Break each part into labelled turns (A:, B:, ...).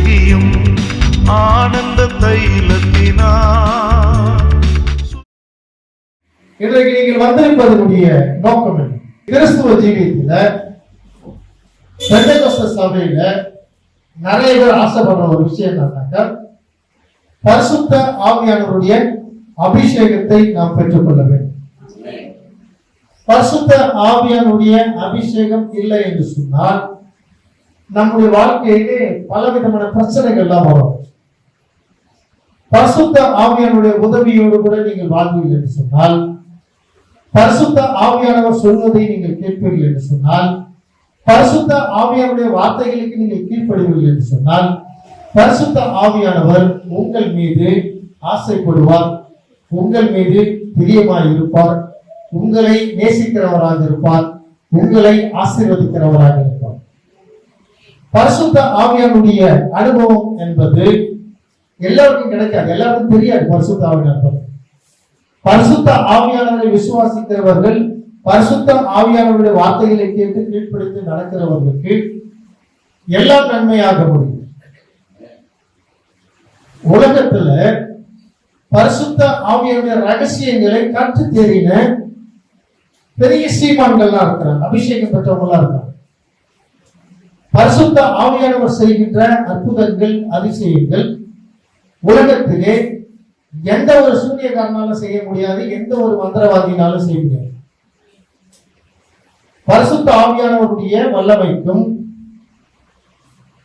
A: பெருகியும் ஆனந்த தைலத்தினார்.
B: இன்றைக்கு நீங்கள் வந்திருப்பதனுடைய நோக்கம் என்ன? கிறிஸ்துவ ஜீவியத்துல பெந்தெகோஸ்தே சபையில நிறைய பேர் ஆசைப்படுற ஒரு விஷயம் என்னன்னாக்கா, பரிசுத்த ஆவியானவருடைய அபிஷேகத்தை நாம் பெற்றுக்கொள்ள வேண்டும். பரிசுத்த ஆவியானுடைய அபிஷேகம் இல்லை என்று சொன்னால் நம்முடைய வாழ்க்கையிலே பலவிதமான பிரச்சனைகள் எல்லாம் வரும். பரிசுத்த ஆவியானுடைய உதவியோடு கூட நீங்கள் வாழ்வீர்கள் என்று சொன்னால், பரிசுத்த ஆவியானவர் சொல்வதை நீங்கள் கேட்பீர்கள் என்று சொன்னால், பரிசுத்த ஆவியானுடைய வார்த்தைகளுக்கு நீங்கள் கீழ்ப்படுவீர்கள் என்று சொன்னால், பரிசுத்த ஆவியானவர் உங்கள் மீது ஆசைப்படுவார், உங்கள் மீது பிரியமாய் இருப்பார், உங்களை நேசிக்கிறவராக இருப்பார், உங்களை ஆசீர்வதிக்கிறவராக இருப்பார். பரிசுத்த ஆவியானுடைய அனுபவம் என்பது எல்லாருக்கும் கிடைக்காது, எல்லாருக்கும் தெரியாது. பரிசுத்த ஆவியானவர், பரிசுத்த ஆவியானவரை விசுவாசிக்கிறவர்கள், பரிசுத்த ஆவியானவருடைய வார்த்தைகளை கேட்டு கீழ்ப்படுத்தி நடக்கிறவர்களுக்கு எல்லாம் நன்மையாக முடியும். உலகத்துல பரிசுத்த ஆவியானுடைய ரகசியங்களை கற்று தேறின பெரிய சீமான்கள்லாம் இருக்கிறாங்க, அபிஷேகம் பெற்றவங்களாம் இருக்காங்க. பரிசுத்த ஆவியானவர் செய்கின்ற அற்புதங்கள், அதிசயங்கள் உலகத்திலே எந்த ஒரு சூரியகாரனாலும் செய்ய முடியாது, எந்த ஒரு மந்திரவாதினாலும் செய்ய முடியாது. பரிசுத்த ஆவியானவருடைய வல்லமைக்கும்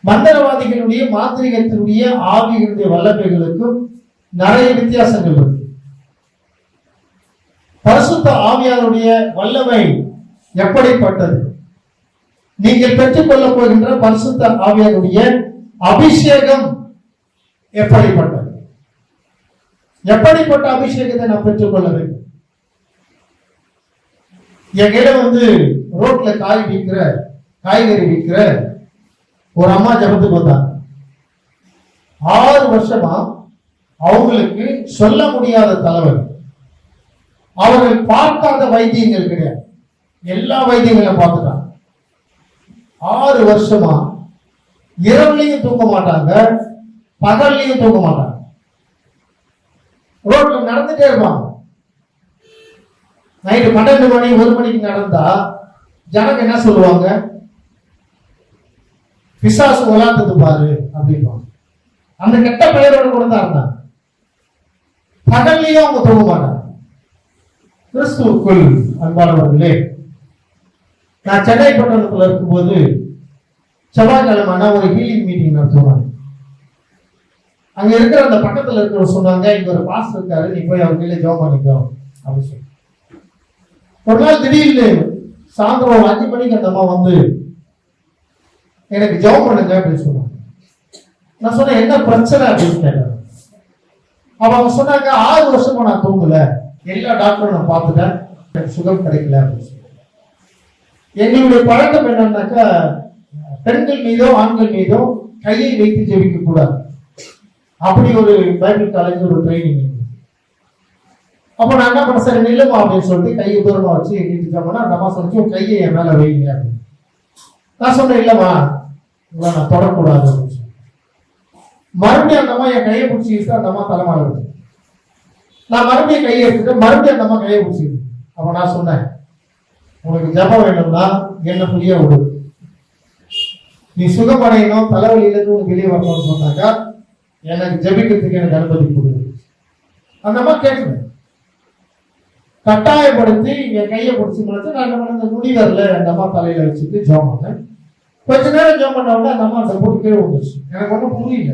B: மந்திரவாதிகளுடைய மாந்திரிகத்தினுடைய ஆவிகளுடைய வல்லமைகளுக்கும் நிறைய வித்தியாசங்கள் இருக்கு. பரிசுத்த ஆவியானுடைய வல்லமை எப்படிப்பட்டது? நீங்கள் பெற்றுக்கொள்ள போகின்ற பரிசுத்த ஆவியானுடைய அபிஷேகம் எப்படிப்பட்டது? எப்படிப்பட்ட அபிஷேகத்தை நான் பெற்றுக்கொள்ள வேண்டும்? என்கிட்ட ரோட்ல காய்கறி விற்கிற ஒரு அம்மா ஜபத்துக்கு வந்தாங்க. 6 வருஷமா அவங்களுக்கு சொல்ல முடியாத தலைவலி, அவர்கள் பார்க்காத வைத்தியங்கள் கிடையாது, எல்லா வைத்தியங்களும் பார்த்துட்டாங்க. 6 வருஷமா இரவுலையும் தூங்க மாட்டாங்க, பகல்லையும் தூங்க மாட்டாங்க, ரோட்ல நடந்துட்டே இருப்பாங்க. நைட்டு 12 மணி 1 மணிக்கு நடந்தா ஜனங்க என்ன சொல்லுவாங்க? பிசாசு விளாண்டது பாரு அப்படின்வாங்க. அந்த கெட்ட பெயரோடு கூட தான் இருந்தாங்க. பகல்லையும் அவங்க தூங்க மாட்டாங்க. கிறிஸ்துவுக்குள் அன்பானவர்களே, நான் சென்னை பட்டணத்துல இருக்கும்போது செவ்வாய்க்கிழமை ஒரு ஹீலிங் மீட்டிங் நடத்துவாங்க. அங்க இருக்கிற அந்த பக்கத்துல இருக்கிற சொன்னாங்க, இங்க ஒரு பாஸ்டர் இருக்காரு, நீ போய் அவர் கீழே ஜெபம் பண்ணிக்கோ அப்படின்னு சொல்லி. ஒரு நாள் திடீர்னு சாயந்தரம் 5 மணிக்கு அந்த அம்மா எனக்கு ஜெபம் பண்ணுங்க அப்படின்னு சொன்னாங்க. நான் சொன்னேன், என்ன பிரச்சனை அப்படின்னு கேட்டேன். அவங்க சொன்னாங்க, 6 வருஷமா நான் தூங்கல, எல்லா டாக்டரும் நான் பார்த்துட்டேன், எனக்கு சுகம் கிடைக்கல அப்படின்னு சொல்லி. எங்களுடைய பழக்கம் என்னன்னாக்கா, பெண்கள் மீதோ ஆண்கள் மீதோ கையை வைத்து ஜெபிக்க கூடாது. அப்படி ஒரு பைபிள் காலேஜ் ஒரு ட்ரைனிங். அப்போ நான் என்ன பண்ண, சரி நில்லுமா அப்படின்னு சொல்லிட்டு கையை தூரமா வச்சு நீட்டு ஜெபம்னா அந்த அம்மா சொல்லிச்சு, உன் கையை என் மேல வைங்க அப்படின்னு. நான் சொன்னேன், இல்லம்மா உங்களை நான் தொடக்கூடாது அப்படின்னு சொல்லி. மறுபடியும் அந்த அம்மா என் கையை பிடிச்சிக்கிட்டு அந்த அம்மா தலைமால இருக்கு. நான் மறுபடியும் கையை எடுத்துட்டு மறுபடியும் அந்த அம்மா கையை பிடிச்சிக்கிட்டு. அப்ப நான் சொன்னேன், உனக்கு ஜெபம் வேணும்னா என்ன புரிய விடு, நீ சுகமடையணும், தலைவலியில இருந்து உனக்கு வெளியே வரணும்னு சொன்னாக்கா எனக்கு ஜெபிக்கிறதுக்கு எனக்கு அனுமதி கொடு. அந்த அம்மா கேட்கணும், கட்டாயப்படுத்தி என் கையை பிடிச்சி முடிச்சு நான் என்ன பண்ண, முடி வரல அந்த அம்மா தலையில வச்சுட்டு ஜெபம் பண்ணேன். கொஞ்ச நேரம் ஜெபம் பண்ண உடனே அந்த அம்மா அந்த போட்டு கீழே வந்துருச்சு. எனக்கு ஒன்றும் புரியல.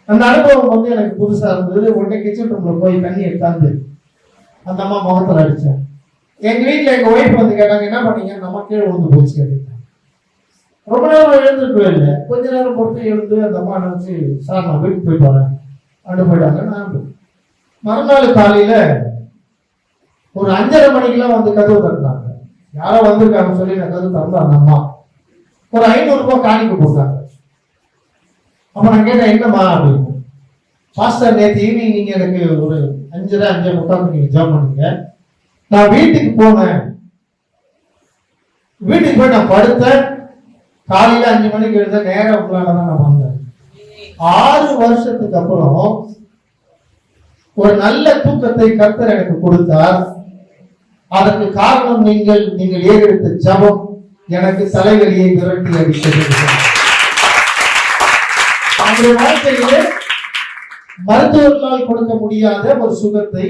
B: அந்த அனுபவம் எனக்கு புதுசா இருந்தது. உடனே கிச்சன் ரூம்ல போய் தண்ணி எடுத்தாந்து அந்த அம்மா முகத்துல அடிச்சேன். எங்க வீட்டுல எங்க ஒய்ஃப் கேட்டாங்க, என்ன பண்ணீங்க? அந்த அம்மா கீழே விழுந்து போச்சு கேட்டாங்க. ரொம்ப நேரம் எழுந்துருக்கவே இல்லை. கொஞ்ச நேரம் பொறுத்து எழுந்து அந்த அம்மா நினைச்சு, சார் நான் வீட்டுக்கு போயிட்டு வரேன் அப்படி போயிட்டாங்க. நான் மறுநாள் காலையில ஒரு 5:30 மணிக்கெல்லாம் கதவு தட்டினாங்க. யாரோ வந்திருக்காங்க சொல்லி நான் கதவு திறந்து அந்த அம்மா ஒரு 500 ரூபாய் காணிக்க போட்டாங்க. அப்ப நான் கேட்டேன், என்னம்மா அப்படின்னு. பாஸ்டர், நேற்று ஈவினிங் நீங்க எனக்கு ஒரு 5:30 நீங்க ஜாப் பண்ணீங்க. நான் வீட்டுக்கு போனேன், வீட்டுக்கு போய் நான் படுத்தேன், காலையில 5 மணிக்கு எழுந்த நேரம் உங்களால தான் நான் வந்தேன். 6 வருஷத்துக்கு அப்புறம் ஒரு நல்ல தூக்கத்தை கர்த்தர் எனக்கு கொடுத்தார். அதற்கு காரணம் நீங்கள் ஏறெடுத்த ஜபம் எனக்கு தலைவலியை விரட்டி அடித்தது. நம்முடைய வாழ்க்கையிலே மருத்துவர்களால் கொடுக்க முடியாத ஒரு சுகத்தை,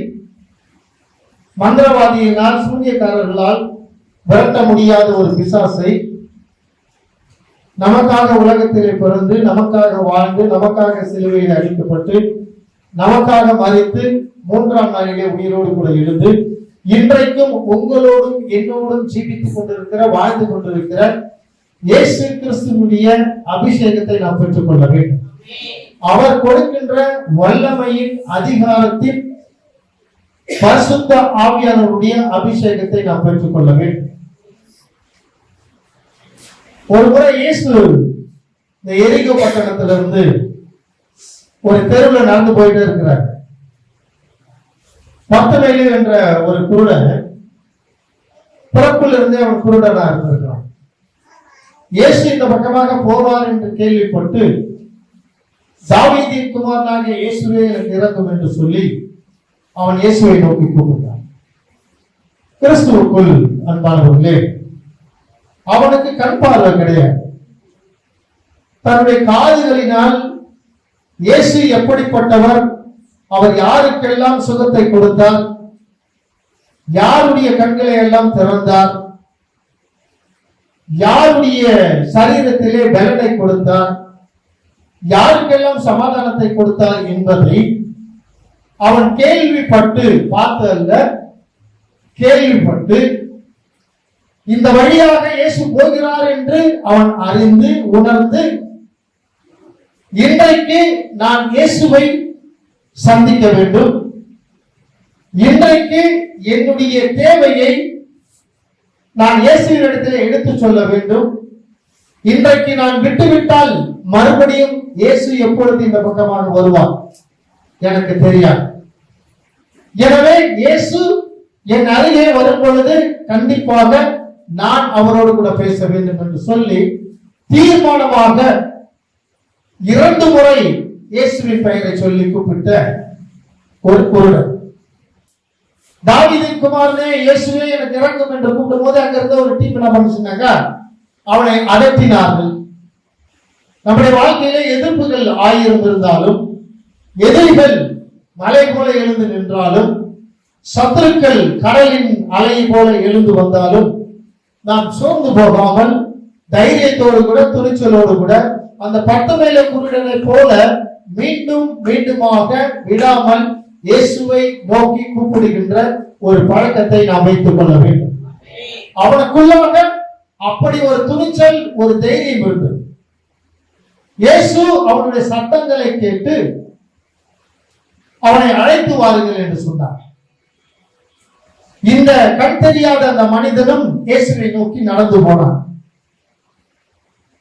B: மந்திரவாதியினால், சூனியக்காரர்களால் விரட்ட முடியாத ஒரு பிசாசை, நமக்காக உலகத்திலே பிறந்து, நமக்காக வாழ்ந்து, நமக்காக சிலுவையில் அடிக்கப்பட்டு, நமக்காக மரித்து 3ஆம் நாளிலே உயிரோடு கூட எழுந்து இன்றைக்கும் உங்களோடும் என்னோடும் ஜீவித்துக் கொண்டிருக்கிற, வாழ்ந்து கொண்டிருக்கிற இயேசு கிறிஸ்துவினுடைய அபிஷேகத்தை நாம் பெற்றுக் கொள்ள வேண்டும். அவர் கொடுக்கின்ற வல்லமையின் அதிகாரத்தின் பரிசுத்த ஆவியானவருடைய அபிஷேகத்தை நாம் பெற்றுக் கொள்ள வேண்டும். ஒரு முறை இயேசு இந்த எரிகோ பட்டணத்திலிருந்து ஒரு தெருவில் நடந்து போயிட்டு இருக்கிறார். பர்த்திமேயு என்ற ஒரு குருடன், பிறப்பில் இருந்தே அவன் குருடனா இருந்திருக்கிறான். இயேசு இந்த பக்கமாக போவார் என்று கேள்விப்பட்டு, தாவீதின் குமாரனாகிய இயேசுவே எனக்கு இறங்கும் என்று சொல்லி அவன் இயேசுவை நோக்கி கூப்பிட்டான். கிறிஸ்துவுக்குள் அன்பானவர்களே, அவனுக்கு கண் பார்வை கிடையாது. தன்னுடைய காதுகளினால் இயேசு எப்படிப்பட்டவர், அவர் யாருக்கெல்லாம் சுகத்தை கொடுத்தார், யாருடைய கண்களை எல்லாம் திறந்தார், யாருடைய சரீரத்திலே பலனை கொடுத்தார், யாருக்கெல்லாம் சமாதானத்தை கொடுத்தார் என்பதை அவன் கேள்விப்பட்டு பார்த்தல்ல, கேள்விப்பட்டு இந்த வழியாக இயேசு போகிறார் என்று அவன் அறிந்து உணர்ந்து, இன்றைக்கு நான் இயேசுவை சந்திக்க வேண்டும், இன்றைக்கு என்னுடைய தேவையை நான் இயேசுவினிடத்தில் எடுத்து சொல்ல வேண்டும், இன்றைக்கு நான் விட்டுவிட்டால் மறுபடியும் இயேசு எப்பொழுது இந்த பக்கமாக வருவார் எனக்கு தெரியாது. எனவே இயேசு என் அருகே வரும் பொழுது கண்டிப்பாக நான் அவரோடு கூட பேச வேண்டும் என்று சொல்லி தீர்மானமாக 2 முறை இயேசுவின் பெயரை சொல்லி கூப்பிட்ட ஒரு குருடன். தாவீதின் குமாரனே இயேசுவே எனக்கு இறங்கும் என்று கூப்பிடும் போது அங்க இருந்த ஒரு டீம் என்ன பண்ணுச்சுனாங்க, அவனை அதட்டினார்கள். நம்முடைய வாழ்க்கையில எதிர்ப்புகள் 1000 இருந்தாலும், எதிரிகள் மலை போல எழுந்து நின்றாலும், சத்துருக்கள் கடலின் அலை போல எழுந்து வந்தாலும், நாம் சோர்ந்து போகாமல் தைரியத்தோடு கூட, துணிச்சலோடு கூட அந்த பர்த்திமேயு குருடனை போல மீண்டும் மீண்டுமாக விடாமல் இயேசுவை நோக்கி கூப்பிடுகின்ற ஒரு பழக்கத்தை நாம் வைத்துக் கொள்ள வேண்டும். அவனுக்குள்ளாக அப்படி ஒரு துணிச்சல், ஒரு தைரியம் இருந்தது. இயேசு அவனுடைய சத்தங்களை கேட்டு அவனை அழைத்து வாருங்கள் என்று சொன்னார். இந்த கண் தெரியாத அந்த மனிதனும் இயேசுவை நோக்கி நடந்து போனான்.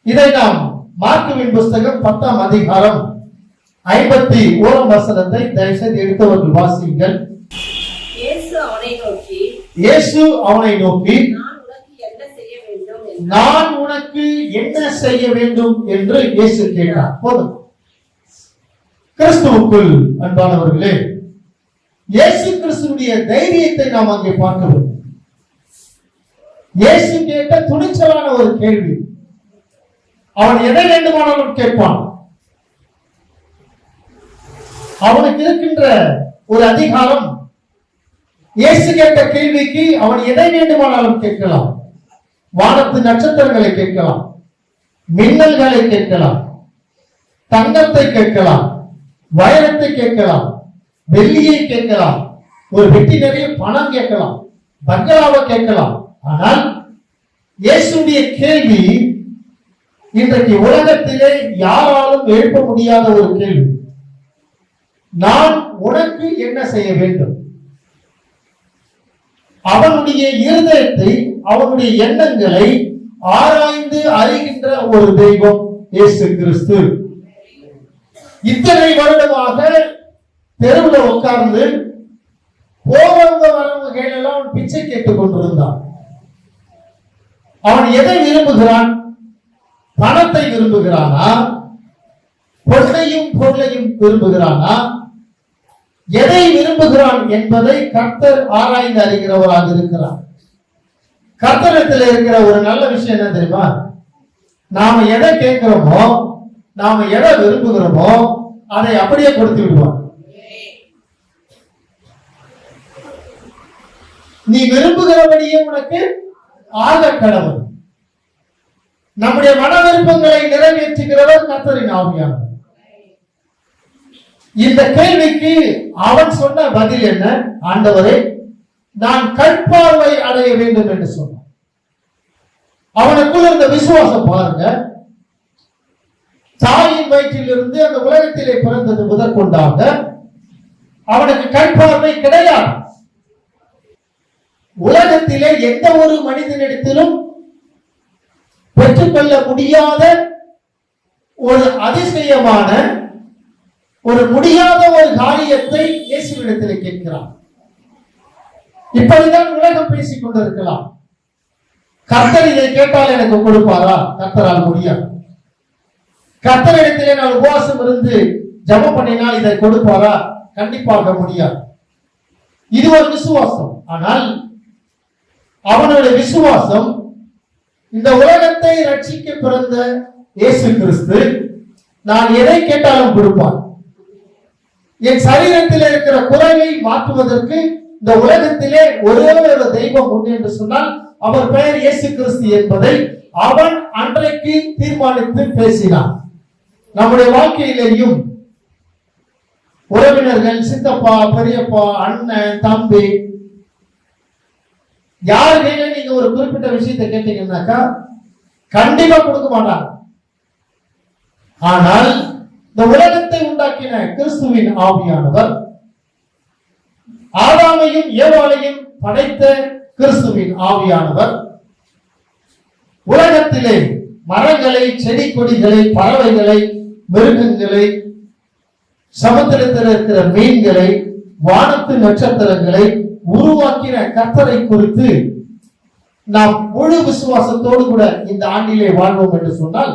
B: இதை நாம் மார்க்குவின் புஸ்தகம் 10ஆம் அதிகாரம் 51ஆம் வசனத்தை தயவுசெய்து எடுத்தவர்கள் வாசியுங்கள்.
C: இயேசு
B: அவனை நோக்கி நான் உனக்கு என்ன செய்ய வேண்டும் என்று இயேசு கேட்டார். போதும். கிறிஸ்துவுக்குள் அன்பானவர்களே, இயேசு கிறிஸ்துவுடைய தைரியத்தை நாம் அங்கே பார்க்க வேண்டும். இயேசு கேட்ட துணிச்சலான ஒரு கேள்வி. அவன் எதை வேண்டுமானாலும் கேட்பான். அவனுக்கு இருக்கின்ற ஒரு அதிகாரம், இயேசு கேட்ட கேள்விக்கு அவன் எதை வேண்டுமானாலும் கேட்கலாம். வானத்து நட்சத்திரங்களை கேட்கலாம், மின்னல்களை கேட்கலாம், தங்கத்தை கேட்கலாம், வைரத்தை கேட்கலாம், வெள்ளியை கேட்கலாம், ஒரு வெட்டி நிறைய பணம் கேட்கலாம், பங்களாவை கேட்கலாம். ஆனால் இயேசுடைய கேள்வி இன்றைக்கு உலகத்திலே யாராலும் எழுப்ப முடியாத ஒரு கேள்வி. நான் உனக்கு என்ன செய்ய வேண்டும்? அவனுடைய இருதயத்தை, அவனுடைய எண்ணங்களை ஆராய்ந்து அறிகின்ற ஒரு தெய்வம் இயேசு கிறிஸ்து. இத்தனை வருடமாக தெருவில் உட்கார்ந்து போறவங்க வரவங்க கையிலெல்லாம் அவன் பிச்சை கேட்டுக் கொண்டிருந்தான். அவன் எதை விரும்புகிறான்? பணத்தை விரும்புகிறானா, பொன்னையும் பொருளையும் விரும்புகிறானா, எதை விரும்புகிறான் என்பதை கர்த்தர் ஆராய்ந்து அறிகிறவராக இருக்கிறார். கர்த்தரிடத்தில் இருக்கிற ஒரு நல்ல விஷயம் என்ன தெரியுமா? நாம எதை கேட்கிறோமோ, நாம எதை விரும்புகிறோமோ அதை அப்படியே கொடுத்து விடுவார். நீ விரும்புகிறபடியே உனக்கு ஆக கடவுள். நம்முடைய மன விருப்பங்களை நிறைவேற்றுகிறவர் கர்த்தரின் ஆவியானவர். இந்த கேள்விக்கு அவன் சொன்ன பதில் என்ன? ஆண்டவரே, நான் கண்பார்வை அடைய வேண்டும் என்று சொன்னான். அவனுக்குள்ள இருந்த விசுவாசம் பாருங்க. தாயின் வயிற்றிலிருந்து அந்த உலகத்திலே பிறந்தது முதற்கொண்டாக அவனுக்கு கண்பார்வை கிடையாது. உலகத்திலே எந்த ஒரு மனிதனிடத்திலும் பெற்றுக்கொள்ள முடியாத ஒரு அதிசயமான ஒரு முடியாத ஒரு காரியத்தை இயேசுவிடத்தில் கேட்கிறார். இப்படிதான் உலகம் பேசிக் கொண்டிருக்கலாம். கர்த்தர் இதை கேட்டால் எனக்கு கொடுப்பாரா? கர்த்தரால் முடியாது. கர்த்தரிடத்திலே நான் உபவாசம் இருந்து ஜெபம் பண்ணினால் இதை கொடுப்பாரா? கண்டிப்பாக முடியாது. இது ஒரு விசுவாசம். ஆனால் அவனுடைய விசுவாசம் இந்த உலகத்தை ரட்சிக்க பிறந்த இயேசு கிறிஸ்து நான் எதை கேட்டாலும் கொடுப்பார். என் சரீரத்தில் இருக்கிற குறைவை மாற்றுவதற்கு இந்த உலகத்திலே ஒரே ஒரு தெய்வம் உண்டு என்று சொன்னால் அவர் பெயர் இயேசு கிறிஸ்து என்பதை அவன் அன்றைக்கு தீர்மானித்து பேசினான். நம்முடைய வாழ்க்கையிலேயும் உறவினர்கள், சித்தப்பா, பெரியப்பா, அண்ணன், தம்பி, யாரு கையில நீங்க ஒரு குறிப்பிட்ட விஷயத்தை கேட்டீங்கன்னாக்கா கண்டிப்பா கொடுக்க மாட்டாங்க. ஆனால் இந்த உலகத்தை உண்டாக்கின கிறிஸ்துவின் ஆவியானவர், ஆதாமையும் ஏவாளையும் படைத்த கிறிஸ்துவின் ஆவியானவர் உலகத்திலே மரங்களை, செடி கொடிகளை, பறவைகளை, மிருகங்களை, சமுத்திரத்தில் இருக்கிற மீன்களை, வானத்து நட்சத்திரங்களை உருவாக்கின கர்த்தரை குறித்து நாம் முழு விசுவாசத்தோடு கூட இந்த ஆண்டிலே வாழ்வோம் என்று சொன்னால்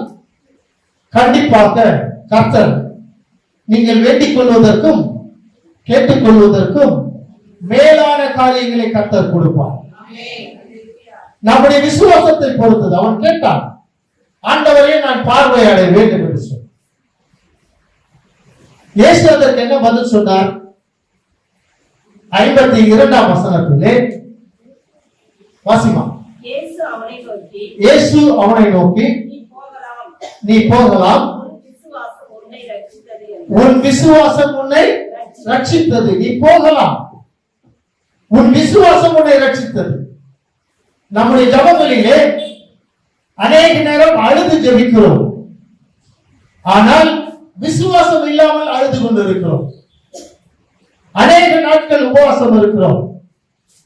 B: கண்டிப்பாக கர்த்தர் நீங்கள் வேண்டிக் கொள்வதற்கும் கேட்டுக்கொள்வதற்கும் மேலான காரியங்களை கர்த்தர் கொடுப்பார். நம்முடைய விசுவாசத்தை பொறுத்தது. அவன் கேட்டான், ஆண்டவரே நான் பார்வையாட வேண்டும் என்று சொன்னார். இயேசு அதற்கு என்ன பதில் சொன்னார்? 52ஆம் வசனத்திலே வாசிமா. இயேசு அவனை நோக்கி நீ போகலாம், உன் விசுவாசம் உன்னை ரட்சித்தது. நீ போகலாம், உன் விசுவாசம் உன்னை ரட்சித்தது. நம்முடைய ஜபங்களிலே அநேக நேரம் அழுது ஜெபிக்கிறோம், ஆனால் விசுவாசம் இல்லாமல் அழுது கொண்டிருக்கிறோம். அநேக நாட்கள் உபவாசம் இருக்கிறோம்,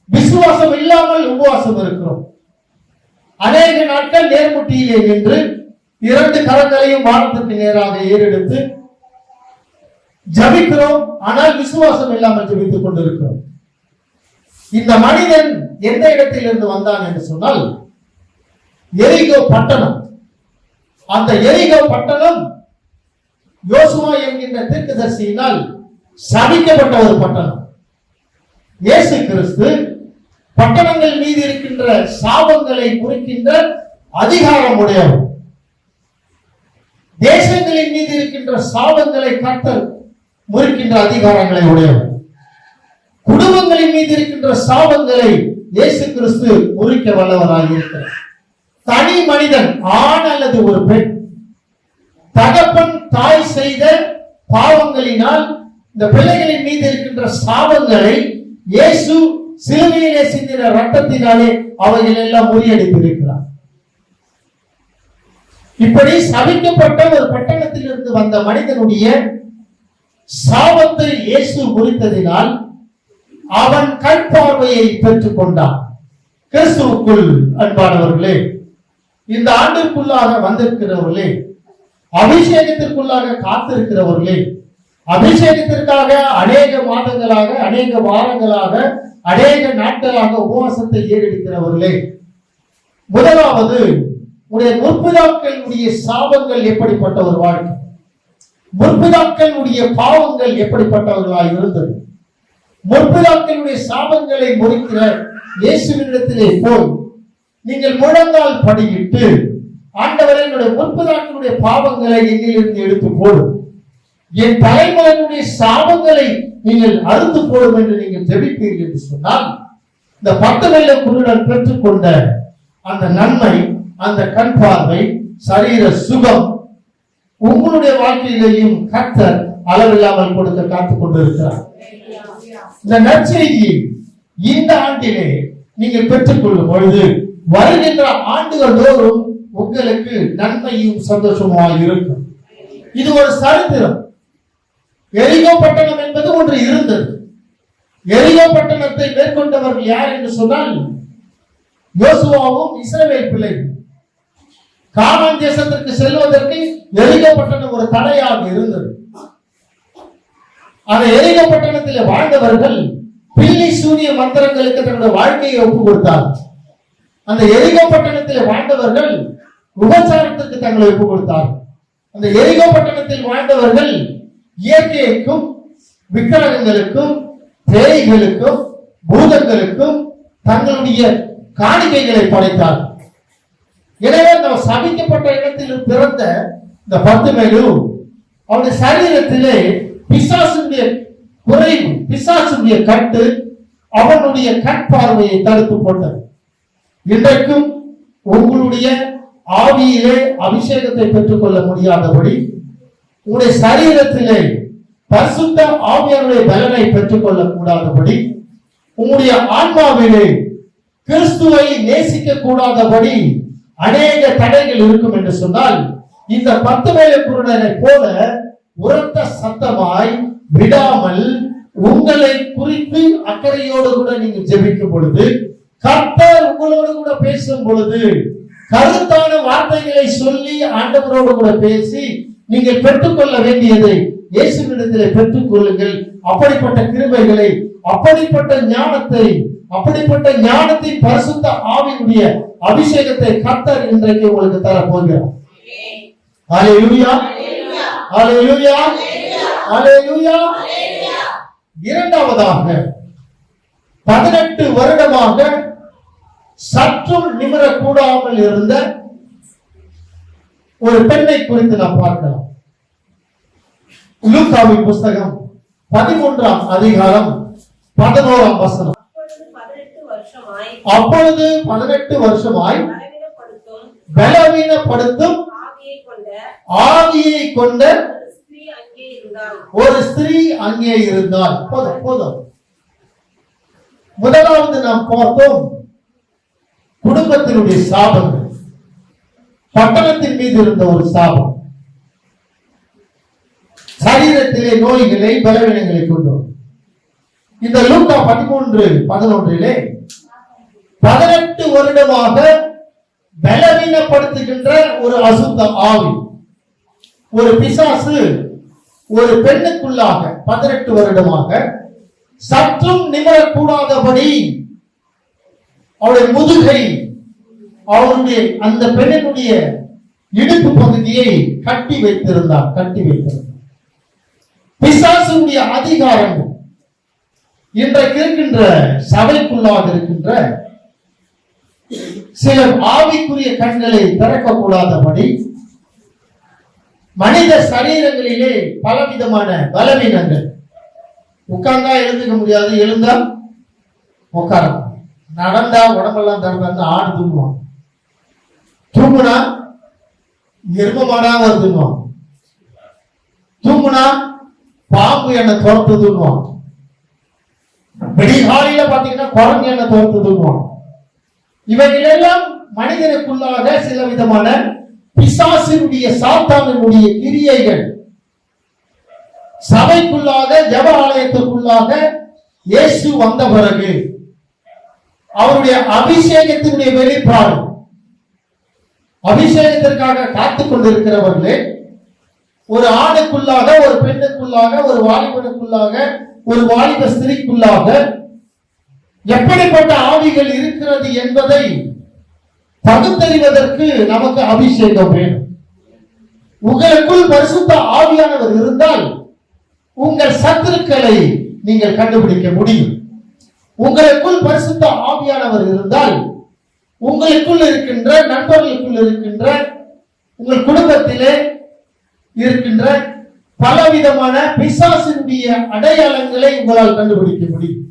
B: விசுவாசம் இல்லாமல் உபவாசம் இருக்கிறோம். அநேக நாட்கள் நேர்முட்டியிலே நின்று 2 கரங்களையும் வானத்துக்கு நேராக ஏறெடுத்து ஜபிக்கிறோம், ஆனால் விசுவாசம் இல்லாமல் ஜபித்துக் கொண்டிருக்கிறோம். இந்த மனிதன் எந்த இடத்தில் இருந்து வந்தான் என்று சொன்னால் எரிகோ பட்டணம். அந்த எரிகோ பட்டணம் யோசுவா என்கின்ற தீர்க்கதரிசியினால் சபிக்கப்பட்ட ஒரு பட்டணம். இயேசு கிறிஸ்து பட்டணங்கள் மீது இருக்கின்ற சாபங்களை குறிக்கின்ற அதிகாரம் உடையவர். தேசங்களின் மீது இருக்கின்ற சாபங்களை கர்த்தர் முறிக்கின்ற அதிகாரங்களை உடையவர். குடும்பங்களின் மீது இருக்கின்ற சாபங்களை இயேசு கிறிஸ்து முறிக்க வல்லவராக இருக்கிறார். தனி மனிதன், ஆண் அல்லது ஒரு பெண், தகப்பன் தாய் செய்த பாவங்களினால் இந்த பிள்ளைகளின் மீது இருக்கின்ற சாபங்களை இயேசு சிலுவையிலே சிந்தின ரத்தத்தினாலே அவைகள் எல்லாம் முறியடித்திருக்கிறார். இப்படி சபிக்கப்பட்ட ஒரு பட்டணத்தில் இருந்து வந்த மனிதனுடைய சாபத்தை இயேசு முறித்ததினால் அவன் கண் பார்வையை பெற்றுக் கொண்டான். கிறிஸ்துவுக்குள் அன்பானவர்களே, இந்த ஆண்டிற்குள்ளாக வந்திருக்கிறவர்களே, அபிஷேகத்திற்குள்ளாக காத்திருக்கிறவர்களே, அபிஷேகத்திற்காக அநேக மாதங்களாக, அநேக வாரங்களாக, அநேக நாட்களாக உபவாசத்தை ஏறெடுக்கிறவர்களே, முதலாவது உடைய முற்பிதாக்களுடைய சாபங்கள் எப்படிப்பட்ட ஒரு வாழ்க்கை, முற்பிதாக்களுடைய பாவங்கள் எப்படிப்பட்டவர்களாய் இருந்தது. முற்பிதாக்களுடைய சாபங்களை முறிக்கிற இயேசுவினிடத்திலே போய் நீங்கள் முழங்கால் படியிட்டு, ஆண்டவரே என்னுடைய முற்பிதாக்களுடைய பாவங்களை என்னிலிருந்து எடுத்து போடும், என் தலைமுறையினுடைய சாபங்களை நீங்கள் அறுத்து போடும் என்று நீங்கள் ஜெபிப்பீர்கள் என்று சொன்னால், இந்த 10 வெள்ளை குருடன் பெற்றுக்கொண்ட அந்த நன்மை, அந்த கண் பார்வை, சரீர சுகம் உங்களுடைய வாழ்க்கையிலேயும் கர்த்தர் அளவில்லாமல் கொடுக்க காத்துக் கொண்டிருக்கிறார். இந்த நற்செய்தியை இந்த ஆண்டிலே நீங்கள் பெற்றுக்கொள்ளும் பொழுது வருகின்ற ஆண்டுகள் தோறும் உங்களுக்கு நன்மையும் சந்தோஷமாக இருக்கும். இது ஒரு சரித்திரம். எரிகோ பட்டணம் என்பது ஒன்று இருந்தது. எரிகோ பட்டணத்தை மேற்கொண்டவர்கள் யார் என்று சொன்னால் யோசுவாவும் இஸ்ரவேல் பிள்ளைகள். கானான் தேசத்திற்கு செல்வதற்கு எரிகோ பட்டணம் ஒரு தடையாக இருந்தது. அந்த எரிகோ பட்டணத்தில் வாழ்ந்தவர்கள் பில்லி சூனிய மந்திரங்களுக்கு தன்னுடைய வாழ்க்கையை ஒப்புக் கொடுத்தார்கள். அந்த எரிகோ பட்டணத்தில் வாழ்ந்தவர்கள் உபச்சாரத்திற்கு தங்களை ஒப்புக் கொடுத்தார்கள். அந்த எரிகோ பட்டணத்தில் வாழ்ந்தவர்கள் இயற்கைக்கும் விக்கிரகங்களுக்கும் பேய்களுக்கும் பூதங்களுக்கும் தங்களுடைய காணிக்கைகளை படைத்தார்கள். எனவே நாம் சபிக்கப்பட்ட இடத்தில் பிறந்த இந்த 10 பேரும் அவருடைய சரீரத்திலே பிசாசுடைய குறைவு, பிசாசுடைய கட்டு அவனுடைய கண் பார்வையை தடுத்து போட்டது. இன்றைக்கும் உங்களுடைய ஆவியிலே அபிஷேகத்தை பெற்றுக் கொள்ள முடியாதபடி உங்களுடைய சரீரத்திலே பரிசுத்த ஆவியாருடைய பலனை பெற்றுக் கொள்ள கூடாதபடி, உங்களுடைய ஆன்மாவிலே கிறிஸ்துவை நேசிக்க கூடாதபடி அநேக தடைகள் இருக்கும் என்று சொன்னால், இந்த 10 வேலை குருடனை போல உரத்த சத்தமாய் விடாமல் உங்களை குறித்து அக்கறையோடு கூட நீங்கள் ஜெபிக்கும் பொழுது, கர்த்தர் உங்களோடு கூட பேசும் பொழுது, கருத்தான வார்த்தைகளை சொல்லி ஆண்டவரோடு கூட பேசி நீங்கள் பெற்றுக்கொள்ள வேண்டியதை இயேசுவினிடத்திலே பெற்றுக் கொள்ளுங்கள். அப்படிப்பட்ட கிருபைகளை, அப்படிப்பட்ட ஞானத்தின் பரிசுத்த ஆவியினுடைய அபிஷேகத்தை கர்த்தர் இன்றைக்கு உங்களுக்கு தர போகிறார். ஹல்லேலூயா, ஹல்லேலூயா, ஹல்லேலூயா. இரண்டாவதாக 18 வருடமாக சற்றும் நிமிரக்கூடாமல் இருந்த ஒரு பெண்ணை குறித்து நாம் பார்க்கலாம். லூக்காவின் புஸ்தகம் 13ஆம் அதிகாரம் 11ஆம் வசனம். அப்பொழுது 18 வருஷமாய் பலவீனப்படுத்தும் ஆவியை கொண்ட ஒரு ஸ்திரீ அங்கே இருந்தாள். போதும். முதலாவது நாம் பார்த்தோம் குடும்பத்தினுடைய சாபங்கள், பட்டணத்தின் மீது இருந்த ஒரு சாபம், சரீரத்திலே நோய்களை பலவீனங்களை கொண்டு. இந்த லூக்கா 13:11 18 வருடமாக பலவீனப்படுத்துகின்ற ஒரு அசுத்த ஆவி, ஒரு பிசாசு ஒரு பெண்ணுக்குள்ளாக 18 வருடமாக சற்றும் நிமிரக்கூடாதபடி அவருடைய முதுகை, அவருடைய அந்த பெண்ணினுடைய இடுப்பு பகுதியை கட்டி வைத்திருந்தார். பிசாசுடைய அதிகாரங்கள் இன்றைக்கு இருக்கின்ற சபைக்குள்ளாக இருக்கின்ற சில ஆவிக்குரிய கண்களை திறக்கக்கூடாதபடி மனித சரீரங்களிலே பலவிதமான பலவீனங்கள். உட்கார்ந்தா எழுந்துக்க முடியாது, எழுந்தா உட்கார, நடந்தா உடம்பெல்லாம் தடுத்து ஆடு தூங்குவான், தூங்குனா எருமமாடா தூங்குவான், தூங்குனா பாம்பு என்ன துரத்து தூங்குவான், விடிகாலையில பாத்தீங்கன்னா குரங்கு என்ன துரத்து தூங்குவான். இவைகளெல்லாம் மனிதனுக்குள்ளாக சில விதமான பிசாசினுடைய சாத்தானினுடைய கிரியைகள். சபைக்குள்ளாக ஜெப ஆலயத்திற்குள்ளாக இயேசு வந்த பிறகு அவருடைய அபிஷேகத்தினுடைய வெளிப்பாடு, அபிஷேகத்திற்காக காத்துக் கொண்டிருக்கிறவர்களே, ஒரு ஆணுக்குள்ளாக, ஒரு பெண்ணுக்குள்ளாக, ஒரு வாலிபனுக்குள்ளாக, ஒரு வாலிப ஸ்திரீக்குள்ளாக எப்படிப்பட்ட ஆவிகள் இருக்கிறது என்பதை பகுத்தறிவதற்கு நமக்கு அபிஷேகம் வேணும். உங்களுக்குள் பரிசுத்த ஆவியானவர் இருந்தால் உங்கள் சத்துருக்களை நீங்கள் கண்டுபிடிக்க முடியும். உங்களுக்குள் பரிசுத்த ஆவியானவர் இருந்தால் உங்களுக்குள் இருக்கின்ற நண்பர்களுக்குள் இருக்கின்ற உங்கள் குடும்பத்திலே இருக்கின்ற பலவிதமான பிசாசினுடைய அடையாளங்களை உங்களால் கண்டுபிடிக்க முடியும்.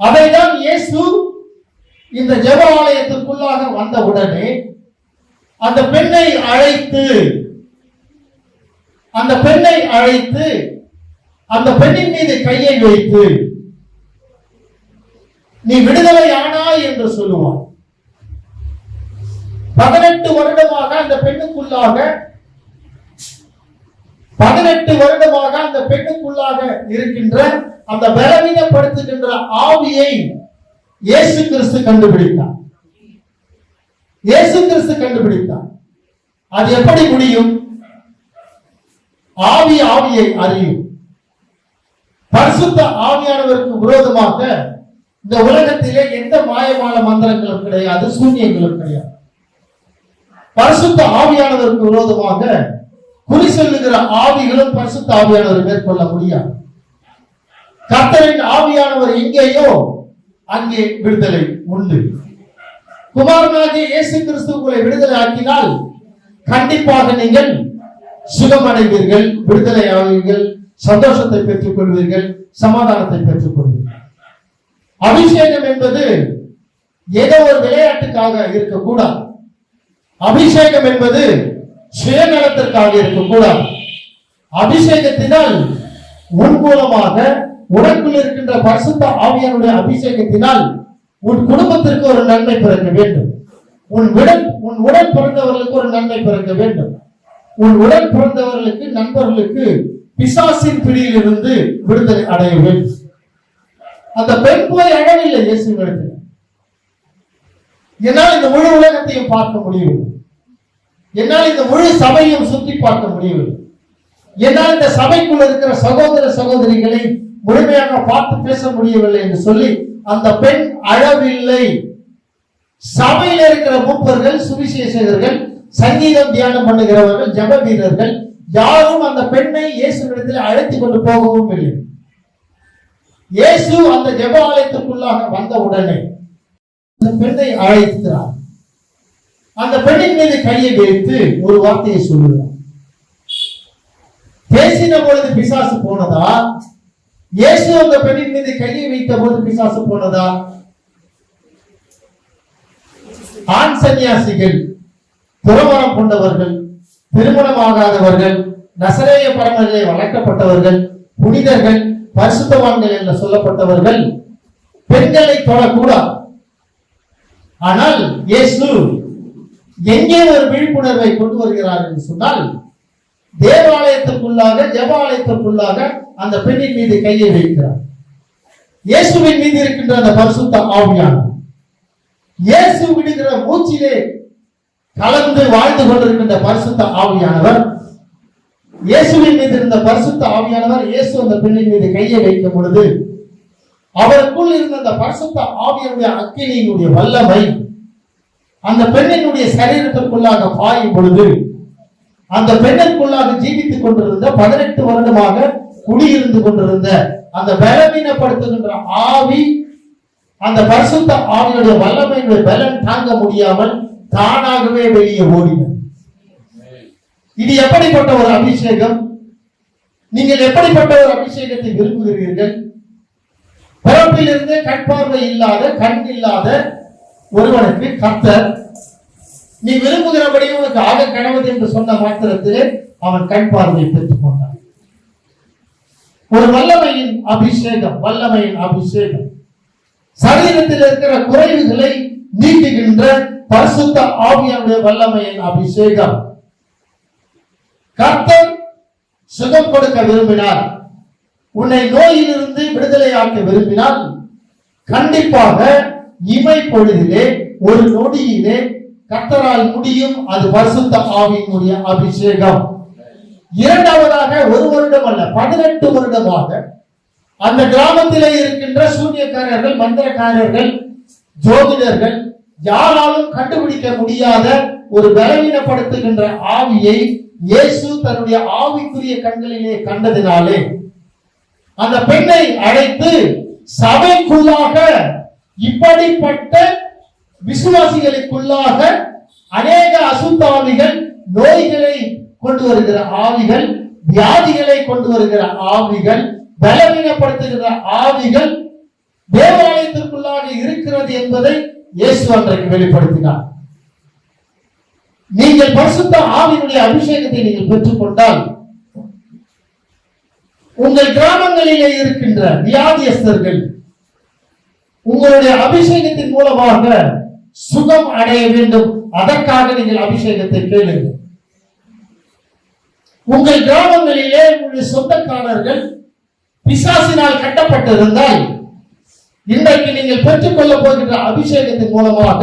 B: அதைதான் இயேசு இந்த ஜெப ஆலயத்திற்குள்ளாக வந்தவுடனே அந்த பெண்ணை அழைத்து அந்த பெண்ணின் மீது கையை வைத்து நீ விடுதலை ஆனாய் என்று சொல்லுவார். 18 வருடமாக அந்த பெண்ணுக்குள்ளாக இருக்கின்ற அந்த பலவீனப்படுத்துகின்ற ஆவியை இயேசு கிறிஸ்து கண்டுபிடித்தார். அது எப்படி முடியும்? ஆவியை அறியும். பரிசுத்த ஆவியானவருக்கு விரோதமாக இந்த உலகத்திலே எந்த மாயமான மந்திரங்களும் கிடையாது, சூன்யங்களும் கிடையாது. பரிசுத்த ஆவியானவருக்கு விரோதமாக குறி சொல்லுகிற ஆவிகளும் பரிசுத்த ஆவியானவர் மேற்கொள்ள முடியாது. கர்த்தரின் ஆவியானவர் எங்கேயோ அங்கே விடுதலை உண்டு. குமாரனாகிய இயேசு கிறிஸ்துவை விடுதலை ஆக்கினால் கண்டிப்பாக நீங்கள் சுகமடைவீர்கள், விடுதலை ஆவீர்கள், சந்தோஷத்தை பெற்றுக் கொள்வீர்கள், சமாதானத்தை பெற்றுக் கொள்வீர்கள். அபிஷேகம் என்பது ஏதோ ஒரு விளையாட்டுக்காக இருக்கக்கூடாது. அபிஷேகம் என்பது சுயநலத்திற்காக இருக்கக்கூடாது. அபிஷேகத்தினால் உன் மூலமாக உனக்குள் இருக்கின்ற பரிசுத்த ஆவியானுடைய அபிஷேகத்தினால் உன் குடும்பத்திற்கு ஒரு நன்மை பிறக்க வேண்டும். உன் உடன் பிறந்தவர்களுக்கு ஒரு நன்மை பிறக்க வேண்டும். உன் உடன் பிறந்தவர்களுக்கு, நண்பர்களுக்கு பிசாசின் பிடியில் இருந்து விடுதலை அடைய வேண்டும். அந்த பெண் போய் அழவில்லை இயேசுவிடத்தில். என்னால் இந்த முழு உலகத்தையும் பார்க்க முடியவில்லை, என்னால் இந்த முழு சபையும் சுற்றி பார்க்க முடியவில்லை, என்னால் இந்த சபைக்குள் இருக்கிற சகோதர சகோதரிகளை முழுமையாக பார்த்து பேச முடியவில்லை என்று சொல்லி அந்த பெண் அழவில்லை. சபையில் இருக்கிற மூப்பர்கள், சுவிசேஷகர்கள், சங்கீதம் தியானம் பண்ணுகிறவர்கள், ஜப வீரர்கள் யாரும் அந்த பெண்ணை இயேசுவிடத்தில் அழைத்துக் கொண்டு போகவும் இல்லை. இயேசு அந்த ஜெப ஆலயத்திற்குள்ளாக வந்த உடனே அந்த பெண்ணை அழைக்கிறார். அந்த பெண்ணின் மீது கையை வைத்து ஒரு வார்த்தையை சொல்லுகிறார். பேசின பொழுது பிசாசு போனதா? இயேசு அந்த பெண்ணின் மீது கையை வைத்த போது பிசாசு போனதா? ஆண் சன்னியாசிகள், துறவரம் கொண்டவர்கள், திருமணமாகாதவர்கள், நசரேய பரம்பரையிலே வளர்க்கப்பட்டவர்கள், புனிதர்கள், பரிசுத்தவான்கள் என்று சொல்லப்பட்டவர்கள் பெண்களை தொடக்கூடாது. ஆனால் இயேசு எங்கே ஒரு விழிப்புணர்வை கொண்டு வருகிறார் என்று சொன்னால், தேவாலயத்திற்குள்ளாக, ஜெபாலயத்திற்குள்ளாக அந்த பெண்ணின் மீது கையை வைக்கிறார். இயேசுவின் மீது இருக்கின்ற அந்த பரிசுத்த ஆவியானவர், இயேசு விடுகிற மூச்சிலே கலந்து வாழ்ந்து கொண்டிருக்கின்ற பரிசுத்த ஆவியானவர், இயேசுவின் மீது இருந்த பரிசுத்த ஆவியானவர் இயேசு அந்த பெண்ணின் மீது கையை வைக்கும் பொழுது அவருக்குள் இருந்த அந்த பரிசுத்த ஆவியினுடைய அக்கினியினுடைய வல்லமை அந்த பெண்ணினுடைய சரீரத்திற்குள்ளாக பாயும் பொழுது அந்த பெண்ணிற்குள்ளாக ஜீவித்துக் கொண்டிருந்த 18 வருடமாக குடியிருந்து கொண்டிருந்த அந்த பலவீனப்படுத்துகின்ற ஆவி, அந்த பரிசுத்த ஆவியுடைய வல்லமையுடைய பலன் தாங்க முடியாமல் தானாகவே வெளியே ஓடினார். இது எப்படிப்பட்ட ஒரு அபிஷேகம்? நீங்கள் எப்படிப்பட்ட ஒரு அபிஷேகத்தை விரும்புகிறீர்கள்? பிறப்பிலிருந்து கண் பார்வை இல்லாத, கண் இல்லாத ஒருவனுக்கு கர்த்தர் நீ விரும்புகிறபடி உனக்கு ஆக கனவது என்று சொன்ன மாத்திரத்திலே அவன் கண் பார்வையை பெற்றுக் கொண்டான். ஒரு வல்லமையின் அபிஷேகம், சரீரத்தில் இருக்கிற குறைவுகளை நீக்குகின்ற பரிசுத்த ஆவியானுடைய வல்லமையின் அபிஷேகம். கர்த்தர் சுகம் கொடுக்க விரும்பினார், உன்னை நோயிலிருந்து விடுதலையாக்க விரும்பினால் கண்டிப்பாக இமை பொழுதிலே, ஒரு நொடியிலே கர்த்தரால் முடியும். அது பரிசுத்த ஆவியினுடைய அபிஷேகம். இரண்டாவதாக, ஒரு வருடம் அல்ல, 18 வருடமாக அந்த கிராமத்திலே இருக்கின்ற சூனியக்காரர்கள், மந்திரக்காரர்கள், ஜோதிடர்கள், யாராலும் கண்டுபிடிக்க முடியாத ஒரு பலவீனப்படுத்துகின்ற ஆவியை இயேசு தன்னுடைய ஆவிக்குரிய கண்களிலே கண்டதினாலே அந்த பெண்ணை அழைத்து சபைக்குள்ளாக இப்படிப்பட்ட விசுவாசிகளுக்குள்ளாக அநேக அசுத்தாவிகள், நோய்களை கொண்டு வருகிற ஆவிகள், வியாதிகளை கொண்டு வருகிற ஆவிகள், பலவீனப்படுத்துகிற ஆவிகள் தேவாலயத்திற்குள்ளாக இருக்கிறது என்பதை இயேசு அன்றைக்கு வெளிப்படுத்தினார். நீங்கள் பரிசுத்த ஆவியினுடைய அபிஷேகத்தை நீங்கள் பெற்றுக்கொண்டால் உங்கள் கிராமங்களிலே இருக்கின்ற வியாதியஸ்தர்கள் உங்களுடைய அபிஷேகத்தின் மூலமாக சுகம் அடைய வேண்டும். அதற்காக நீங்கள் அபிஷேகத்தை கேளுங்கள். உங்கள் கிராமங்களிலே உங்களுடைய சொந்தக்காரர்கள் பிசாசினால் கட்டப்பட்டிருந்தால் இன்றைக்கு நீங்கள் பெற்றுக்கொள்ள போகின்ற அபிஷேகத்தின் மூலமாக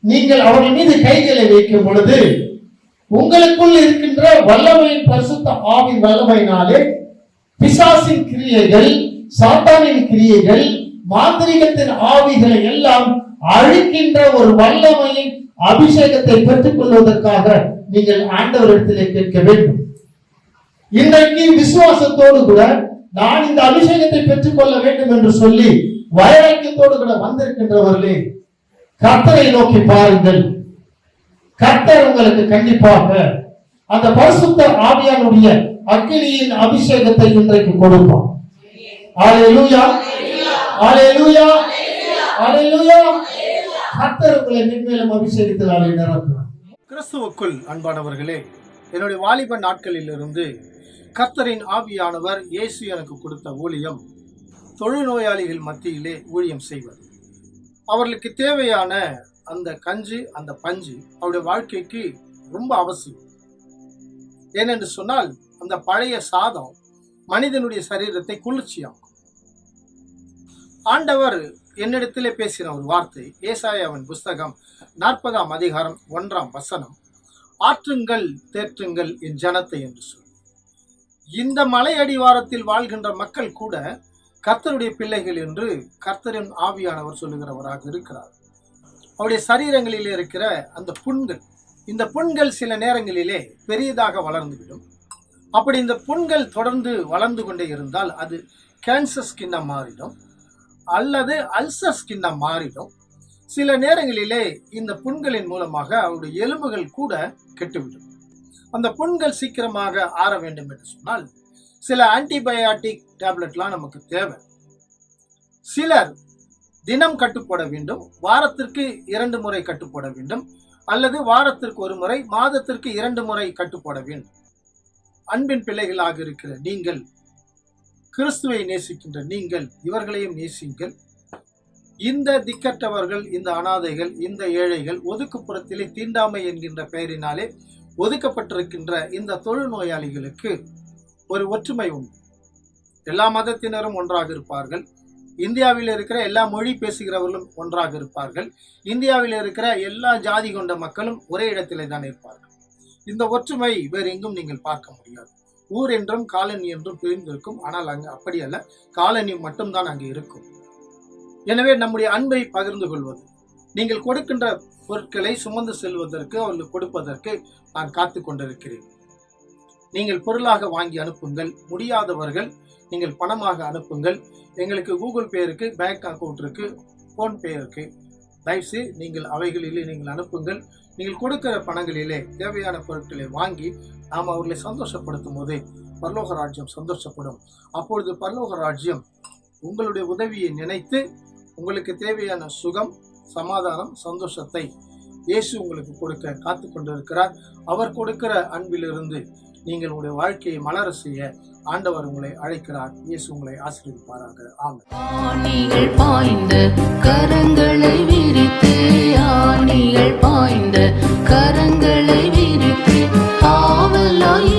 B: நீங்கள் அவர்கள் மீது கைகளை வைக்கும் பொழுது உங்களுக்குள் இருக்கின்ற வல்லமையின் பரிசுத்த ஆவின் வல்லமையினாலே பிசாசின் கிரியைகள், சாத்தானின் கிரியைகள், மாந்திரிகத்தின் ஆவிகளை எல்லாம் அழிக்கின்ற ஒரு வல்லமையின் அபிஷேகத்தை பெற்றுக் கொள்வதற்காக நீங்கள் ஆண்டவரிடத்திலே கேட்க வேண்டும். இன்றைக்கு விசுவாசத்தோடு கூட நான் இந்த அபிஷேகத்தை பெற்றுக் கொள்ள வேண்டும் என்று சொல்லி வைராக்கியத்தோடு கூட வந்திருக்கின்றவர்களே, கர்த்தரை நோக்கி பாருங்கள். கர்த்தர் உங்களுக்கு கண்டிப்பாக அந்த பரிசுத்த ஆவியானுடைய அக்கினியின் அபிஷேகத்தை இன்றைக்கு கொடுப்பார். அல்லேலூயா, அல்லேலூயா, அல்லேலூயா. கர்த்தர் உங்களை மென்மேலும் அபிஷேகத்தினாலே நிரப்புவார்.
C: கிறிஸ்துவுக்குள் அன்பானவர்களே, என்னுடைய வாலிப நாட்களிலிருந்து கர்த்தரின் ஆவியானவர் இயேசு எனக்கு கொடுத்த ஊழியம் தொழுநோயாளிகள் மத்தியிலே ஊழியம் செய்வது. அவர்களுக்கு தேவையான அந்த கஞ்சி, அந்த பஞ்சு அவருடைய வாழ்க்கைக்கு ரொம்ப அவசியம். ஏனென்று சொன்னால் அந்த பழைய சாதம் மனிதனுடைய சரீரத்தை குளிர்ச்சியாகும். ஆண்டவர் என்னிடத்திலே பேசின ஒரு வார்த்தை, ஏசாயாவின் புஸ்தகம் 40ஆம் அதிகாரம் 1ஆம் வசனம், ஆற்றுங்கள் தேற்றுங்கள் என் ஜனத்தை என்று சொல்லி. இந்த மலை அடிவாரத்தில் வாழ்கின்ற மக்கள் கூட கர்த்தருடைய பிள்ளைகள் என்று கர்த்தரின் ஆவியானவர் சொல்லுகிறவராக இருக்கிறார். அவருடைய சரீரங்களிலே இருக்கிற அந்த புண்கள், இந்த புண்கள் சில நேரங்களிலே பெரியதாக வளர்ந்துவிடும். அப்படி இந்த புண்கள் தொடர்ந்து வளர்ந்து கொண்டே இருந்தால் அது கேன்சர் ஸ்கின்னா மாறிடும் அல்லது அல்சர் ஸ்கின்னா மாறிடும். சில நேரங்களிலே இந்த புண்களின் மூலமாக அவருடைய எலும்புகள் கூட கெட்டுவிடும். அந்த புண்கள் சீக்கிரமாக ஆற வேண்டும் என்று சொன்னால் சில ஆன்டிபயாட்டிக் டேப்லெட்லாம் நமக்கு தேவை. சிலர் தினம் கட்டுப்போட வேண்டும், வாரத்திற்கு 2 முறை கட்டுப்போட வேண்டும், அல்லது வாரத்திற்கு 1 முறை, மாதத்திற்கு 2 முறை கட்டுப்போட வேண்டும். அன்பின் பிள்ளைகளாக இருக்கிற நீங்கள், கிறிஸ்துவை நேசிக்கின்ற நீங்கள், இவர்களையும் நேசிங்கள். இந்த திக்கற்றவர்கள், இந்த அனாதைகள், இந்த ஏழைகள், ஒதுக்குப்புறத்திலே தீண்டாமை என்கின்ற பெயரினாலே ஒதுக்கப்பட்டிருக்கின்ற இந்த தொழுநோயாளிகளுக்கு ஒரு ஒற்றுமை உண்டு. எல்லா மதத்தினரும் ஒன்றாக இருப்பார்கள். இந்தியாவில் இருக்கிற எல்லா மொழி பேசுகிறவர்களும் ஒன்றாக இருப்பார்கள். இந்தியாவில் இருக்கிற எல்லா ஜாதி கொண்ட மக்களும் ஒரே இடத்திலே தான் இருப்பார்கள். இந்த ஒற்றுமை வேறு எங்கும் நீங்கள் பார்க்க முடியாது. ஊர் என்றும் காலனி என்றும் பிரிந்திருக்கும். ஆனால் அங்கு அப்படி அல்ல, காலனி மட்டும்தான் அங்கு இருக்கும். எனவே நம்முடைய அன்பை பகிர்ந்து கொள்வது, நீங்கள் கொடுக்கின்ற பொருட்களை சுமந்து செல்வதற்கு, அவர்களுக்கு கொடுப்பதற்கு நான் காத்து கொண்டிருக்கிறேன். நீங்கள் பொருளாக வாங்கி அனுப்புங்கள். முடியாதவர்கள் நீங்கள் பணமாக அனுப்புங்கள். எங்களுக்கு கூகுள் பே இருக்கு, பேங்க் அக்கௌண்ட் இருக்கு, போன்பே இருக்கு. தயவுசெய்து நீங்கள் அவைகளிலே நீங்கள் அனுப்புங்கள். நீங்கள் கொடுக்கிற பணங்களிலே தேவையான பொருட்களை வாங்கி நாம் அவர்களை சந்தோஷப்படுத்தும் போது பரலோக ராஜ்யம் சந்தோஷப்படும். அப்பொழுது பரலோக ராஜ்யம் உங்களுடைய உதவியை நினைத்து உங்களுக்கு தேவையான சுகம், சமாதானம், சந்தோஷத்தை இயேசு உங்களுக்கு கொடுக்க காத்து கொண்டிருக்கிறார். அவர் கொடுக்கிற அன்பிலிருந்து நீங்கள் உங்களுடைய வாழ்க்கையை மலர செய்ய ஆண்டவர் உங்களை அழைக்கிறார். இயேசு உங்களை ஆசீர்வதிப்பாராக. ஆமென்.
D: ஆணிகள் பாய்ந்த கரங்களை விரித்து, ஆணிகள் பாய்ந்த கரங்களை விரித்து, காவலாய்